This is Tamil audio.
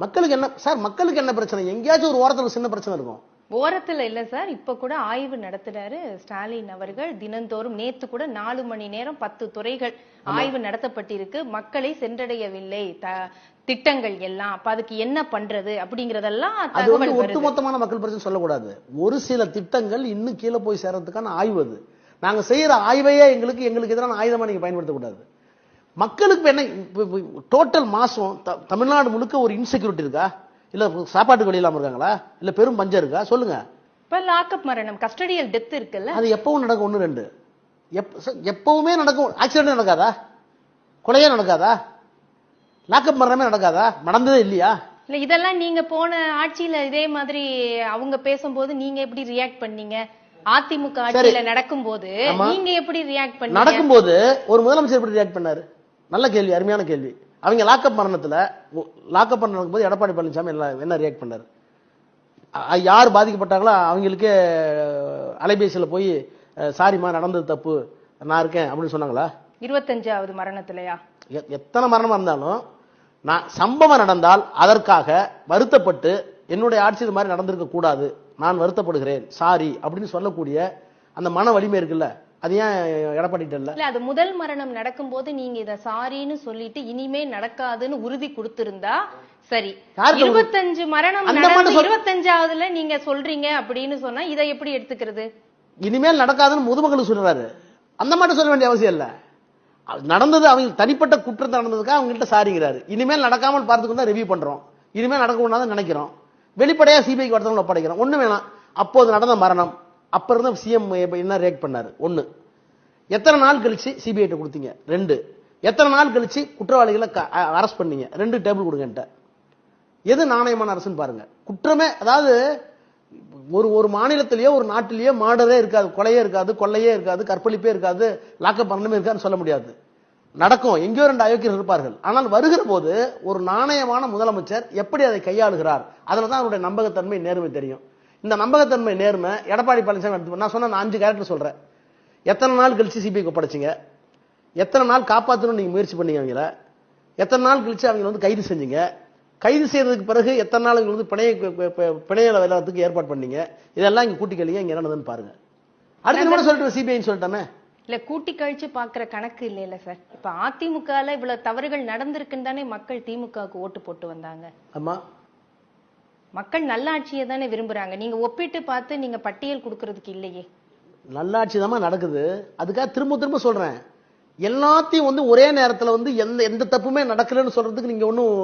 மக்களுக்கு என்ன சார், மக்களுக்கு என்ன பிரச்சனை? எங்கேயாச்சும் ஒரு ஓரத்துல சின்ன பிரச்சனை இருக்கும். ஓரத்துல இல்ல சார், இப்ப கூட ஆய்வு நடத்துறாரு ஸ்டாலின் அவர்கள். தினந்தோறும் நேத்து கூட 4 மணி நேரம் 10 துறைகள் ஆய்வு நடத்தப்பட்டிருக்கு. மக்களை சென்றடையவில்லை திட்டங்கள் எல்லாம். அப்ப அதுக்கு என்ன பண்றது அப்படிங்கறதெல்லாம் தகவல் வருது. ஒட்டுமொத்தமான மக்கள் பிரச்சனை சொல்லக்கூடாது. ஒரு சில திட்டங்கள் இன்னும் கீழே போய் சேர்றதுக்கான ஆய்வு அது. நாங்க செய்யற ஆய்வையே எங்களுக்கு எதிரான ஆயுதமா நீங்க பயன்படுத்தக்கூடாது. மக்களுக்கு என்ன டோட்டல் மாசம் தமிழ்நாடு முழுக்க ஒரு இன்செக்யூரிட்டி இருக்கா? இல்ல சாப்பாட்டுக்கு வழி இல்லாம இருக்காங்களா? இல்ல பெரும் பஞ்சம் இருக்கா? சொல்லுங்க. இப்ப லாக்அப் மரணம், கஸ்டடியல் டெத் இருக்குல்ல, அது எப்பவும் நடக்கும். 1 2 எப்பவுமே நடக்கும். ஆக்சிடென்ட் நடக்காதா? கொலையே நடக்காதா? லாக்அப் மரணமே நடக்காதா? நடந்ததே இல்லையா? இல்ல இதெல்லாம் நீங்க போன ஆட்சியில இதே மாதிரி அவங்க பேசும்போது நீங்க எப்படி ரியாக்ட் பண்ணீங்க? அதிமுக ஆட்சியில நடக்கும்போது நீங்க எப்படி ரியாக்ட் பண்ணீங்க? நடக்கும்போது ஒரு முதலமைச்சர் எப்படி ரியாக்ட் பண்ணாரு? நல்ல கேள்வி, அருமையான கேள்வி. அவங்க லாக்அப் மரணத்துல லாக்அப் பண்ண போது எடப்பாடி பழனிசாமி என்ன ரியாக்ட் பண்ணாரு? யார் பாதிக்கப்பட்டாங்களோ அவங்களுக்கே அலைபேசியில போய் சாரிமா நடந்தது தப்பு, நான் இருக்கேன் அப்படின்னு சொன்னாங்களா? 25வது மரணத்திலயா? எத்தனை மரணமா இருந்தாலும் நான் சம்பவம் நடந்தால் அதற்காக வருத்தப்பட்டு என்னுடைய ஆட்சி இது மாதிரி நடந்திருக்க கூடாது, நான் வருத்தப்படுகிறேன், சாரி அப்படின்னு சொல்லக்கூடிய அந்த மன வலிமை இருக்குல்ல, அது ஏன் எடப்பாடிட்ட இல்ல? அது முதல் மரணம் நடக்கும் போது நீங்க இத சாரின்னு சொல்லிட்டு இனிமே நடக்காதுன்னு உறுதி கொடுத்திருந்தா சரி. 25 மரணம் நடந்து 25வதுல நீங்க சொல்றீங்க அப்படின்னு சொன்னா இதை எப்படி எடுத்துக்கிறது? இனிமேல் நடக்காதுன்னு முதுமக்களுக்கு சொல்றாரு. அந்த மட்டும் சொல்ல வேண்டிய அவசியம் இல்ல. நடந்தது அவங்க தனிப்பட்ட குற்றம் நடந்ததுக்காக அவங்கள்ட்ட சாரிங்கிறாரு. இனிமேல் நடக்காமல் பார்த்துக்கொண்டு தான் ரிவ்யூ பண்றோம், இனிமேல் நடக்கக்கூடாதுன்னு நினைக்கிறோம், வெளிப்படையா சிபிஐக்கு வருத்தம் ஒப்படைக்கிறோம். ஒண்ணு வேணாம். அப்போது நடந்த மரணம் அப்ப இருந்த சிஎம் என்ன ரியாக்ட் பண்ணாரு? 1. எத்தனை நாள் கழிச்சு சிபிஐ கொடுத்தீங்க? 2. எத்தனை நாள் கழிச்சு குற்றவாளிகளை அரெஸ்ட் பண்ணீங்க? 2 டேபிள் கொடுங்க. எது நாணயமான அரசுன்னு பாருங்க. குற்றமே, அதாவது ஒரு மாநிலத்திலேயோ ஒரு நாட்டிலேயோ மர்டரே இருக்காது, கொலையே இருக்காது, கொள்ளையே இருக்காது, கற்பழிப்பே இருக்காது, லாக்அப் பண்ணணுமே இருக்காதுன்னு சொல்ல முடியாது. நடக்கும், எங்கேயோ 2 அயோக்கியர்கள் இருப்பார்கள். ஆனால் வருகிற போது ஒரு நாணயமான முதலமைச்சர் எப்படி அதை கையாளுகிறார், அதுலதான் அவருடைய நம்பகத்தன்மை, நேர்மை தெரியும். இந்த நம்பகத்தன்மை, நேர்மை எடப்பாடி பழனிசாமி எடுத்து, நான் சொன்ன 5 கேரக்டர் சொல்றேன். எத்தனை நாள் கழிச்சு சிபிஐ ஒப்படைச்சிங்க? எத்தனை நாள் காப்பாற்றணும்னு நீங்க முயற்சி பண்ணீங்க அவங்கள? எத்தனை நாள் கழிச்சு அவங்க கைது செஞ்சீங்க? கைது செய்யறதுக்கு பிறகு எத்தனை நாள் பிணையில விளையாட்டுக்கு ஏற்பாடு பண்ணீங்க? இதெல்லாம் இங்க கூட்டி கழிங்க, இங்க என்னதுன்னு பாருங்க. அடுத்த சொல்லிட்டு சிபிஐ சொல்லிட்டானே. இல்ல கூட்டி கழிச்சு பாக்குற கணக்கு இல்ல சார். இப்ப அதிமுகல இவ்வளவு தவறுகள் நடந்திருக்குன்னு தானே மக்கள் திமுகவுக்கு ஓட்டு போட்டு வந்தாங்க. ஆமா, மக்கள் நல்லாட்சியை தானே விரும்புறாங்க. நீங்க ஒப்பிட்டு பார்த்து நீங்க பட்டியல் கொடுக்கறதுக்கு இல்லையே. நல்லாட்சி தான் நடக்குது. அதுக்காக திரும்ப திரும்ப சொல்றேன், எல்லாத்தையும் ஒரே நேரத்துல எந்த தப்புமே நடக்கலன்னு சொல்றதுக்கு நீங்க ஒன்னும்